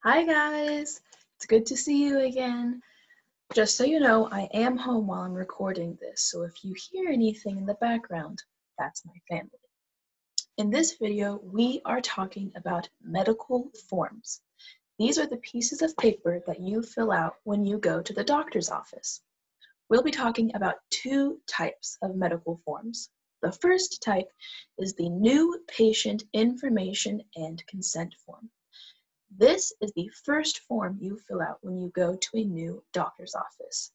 Hi guys, it's good to see you again. Just so you know, I am home while I'm recording this, so if you hear anything in the background, that's my family. In this video, we are talking about medical forms. These are the pieces of paper that you fill out when you go to the doctor's office. We'll be talking about two types of medical forms. The first type is the new patient information and consent form. This is the first form you fill out when you go to a new doctor's office.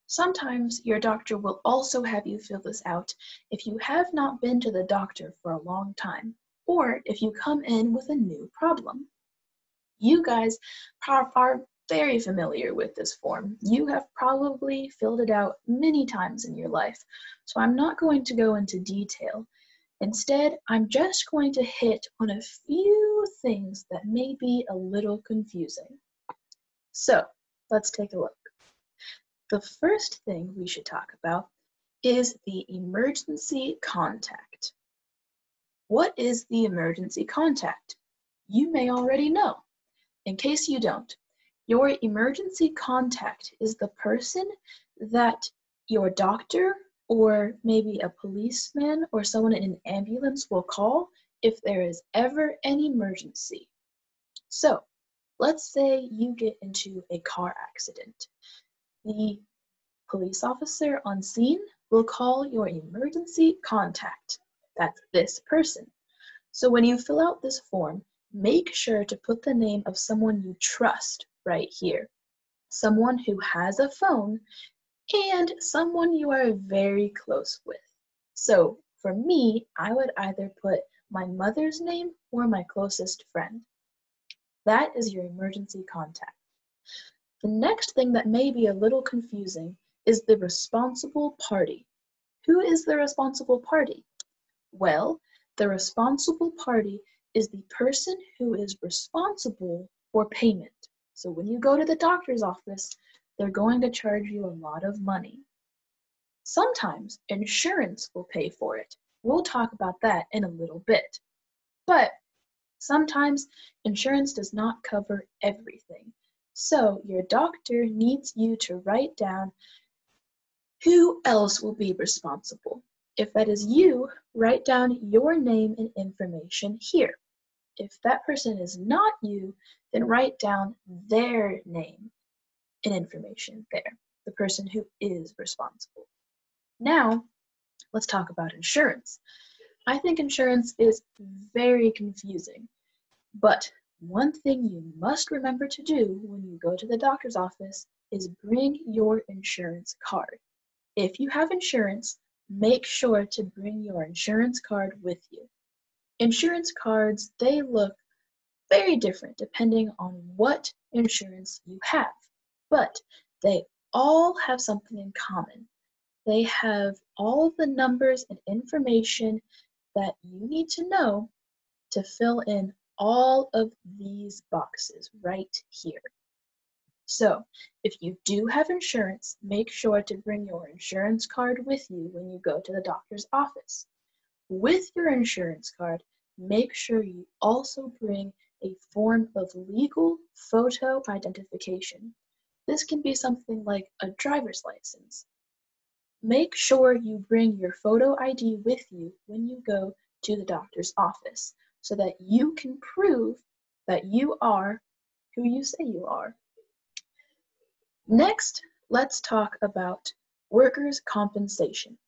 Sometimes your doctor will also have you fill this out if you have not been to the doctor for a long time, or if you come in with a new problem. You guys are very familiar with this form. You have probably filled it out many times in your life, so I'm not going to go into detail. Instead, I'm just going to hit on a few things that may be a little confusing. So, let's take a look. The first thing we should talk about is the emergency contact. What is the emergency contact? You may already know. In case you don't, your emergency contact is the person that your doctor or maybe a policeman or someone in an ambulance will call if there is ever an emergency. So, let's say you get into a car accident. The police officer on scene will call your emergency contact. That's this person. So when you fill out this form, make sure to put the name of someone you trust right here. Someone who has a phone and someone you are very close with. So for me, I would either put my mother's name or my closest friend. That is your emergency contact. The next thing that may be a little confusing is the responsible party. Who is the responsible party? Well, the responsible party is the person who is responsible for payment. So when you go to the doctor's office, they're going to charge you a lot of money. Sometimes insurance will pay for it. We'll talk about that in a little bit. But sometimes insurance does not cover everything. So your doctor needs you to write down who else will be responsible. If that is you, write down your name and information here. If that person is not you, then write down their name and information there, the person who is responsible. Now, let's talk about insurance. I think insurance is very confusing, but one thing you must remember to do when you go to the doctor's office is bring your insurance card. If you have insurance, make sure to bring your insurance card with you. Insurance cards, they look very different depending on what insurance you have, but they all have something in common. They have all of the numbers and information that you need to know to fill in all of these boxes right here. So, if you do have insurance, make sure to bring your insurance card with you when you go to the doctor's office. With your insurance card, make sure you also bring a form of legal photo identification. This can be something like a driver's license. Make sure you bring your photo ID with you when you go to the doctor's office so that you can prove that you are who you say you are. Next, let's talk about workers' compensation.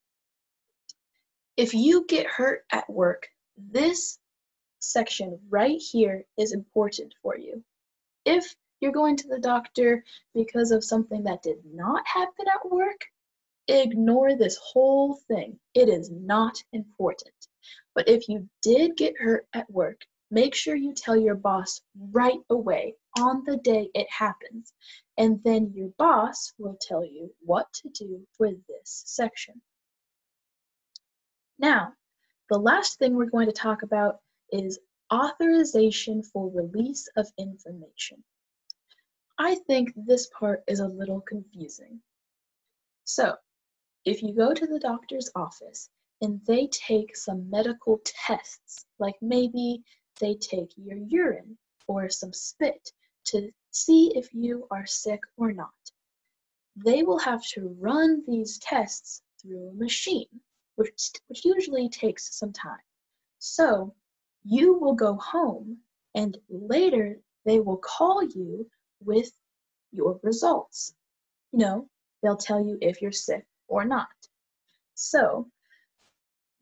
If you get hurt at work, this section right here is important for you. If you're going to the doctor because of something that did not happen at work, ignore this whole thing. It is not important. But if you did get hurt at work, make sure you tell your boss right away on the day it happens, and then your boss will tell you what to do for this section. Now, the last thing we're going to talk about is authorization for release of information. I think this part is a little confusing. So, if you go to the doctor's office and they take some medical tests, like maybe they take your urine or some spit to see if you are sick or not. They will have to run these tests through a machine, which usually takes some time. So you will go home and later they will call you with your results. They'll tell you if you're sick or not. So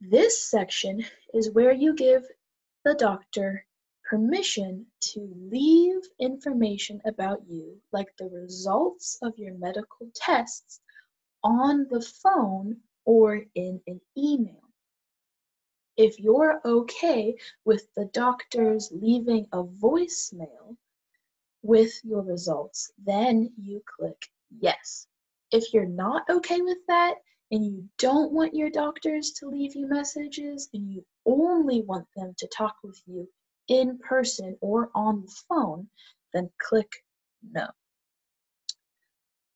this section is where you give the doctor permission to leave information about you, like the results of your medical tests, on the phone or in an email. If you're okay with the doctors leaving a voicemail with your results, then you click yes. If you're not okay with that and you don't want your doctors to leave you messages and you only want them to talk with you in person or on the phone, then click no.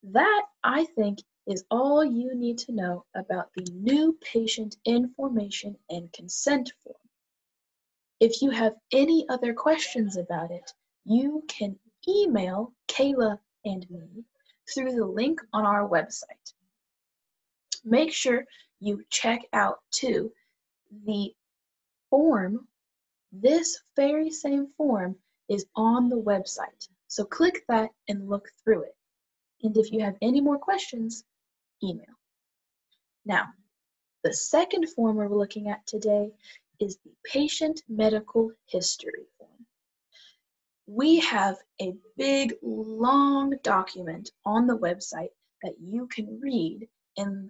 That, I think, is all you need to know about the new patient information and consent form. If you have any other questions about it, you can email Kayla and me through the link on our website. Make sure you check out too the form. This very same form is on the website. So click that and look through it. And if you have any more questions, email. Now, the second form we're looking at today is the patient medical history form. We have a big, long document on the website that you can read and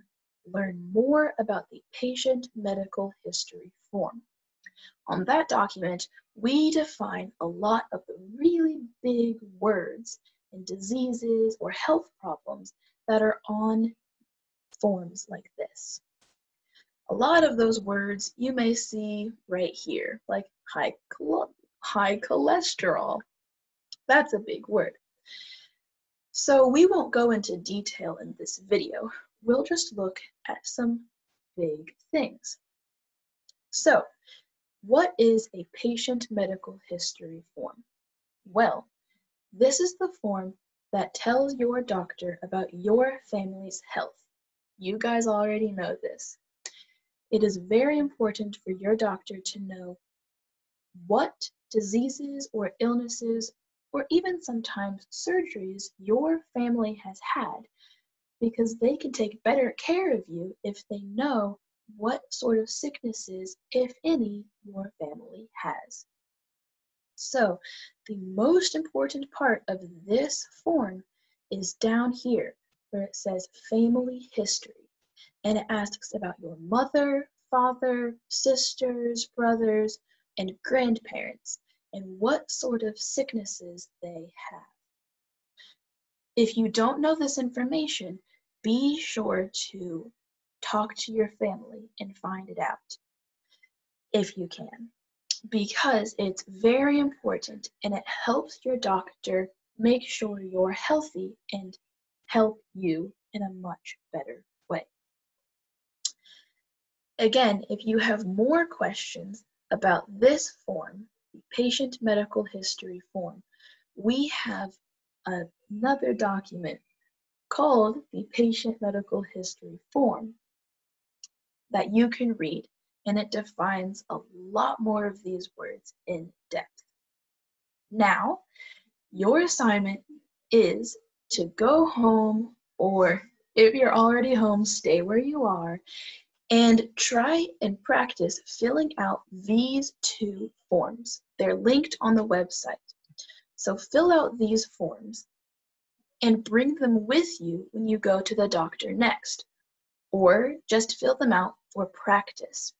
learn more about the patient medical history form. On that document, we define a lot of the really big words and diseases or health problems that are on forms like this. A lot of those words you may see right here, like high cholesterol. That's a big word. So we won't go into detail in this video. We'll just look at some big things. So, what is a patient medical history form? Well, this is the form that tells your doctor about your family's health. You guys already know this. It is very important for your doctor to know what diseases or illnesses or even sometimes surgeries your family has had, because they can take better care of you if they know what sort of sicknesses, if any, your family has. So the most important part of this form is down here where it says family history, and it asks about your mother, father, sisters, brothers, and grandparents and what sort of sicknesses they have. If you don't know this information, be sure to talk to your family and find it out if you can, because it's very important and it helps your doctor make sure you're healthy and help you in a much better way. Again, if you have more questions about this form, the patient medical history form, we have another document called the patient medical history form that you can read, and it defines a lot more of these words in depth. Now, your assignment is to go home, or if you're already home, stay where you are, and try and practice filling out these two forms. They're linked on the website. So fill out these forms and bring them with you when you go to the doctor next, or just fill them out for practice.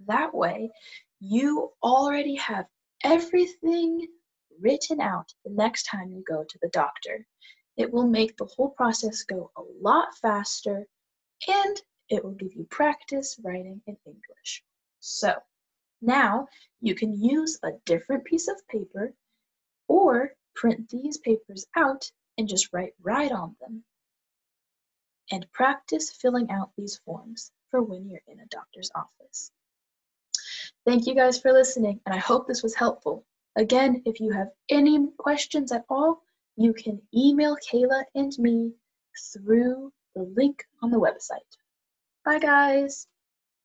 That way, you already have everything written out the next time you go to the doctor. It will make the whole process go a lot faster, and it will give you practice writing in English. So now you can use a different piece of paper or print these papers out and just write right on them. And practice filling out these forms for when you're in a doctor's office. Thank you guys for listening, and I hope this was helpful. Again, if you have any questions at all, you can email Kayla and me through the link on the website. Bye, guys!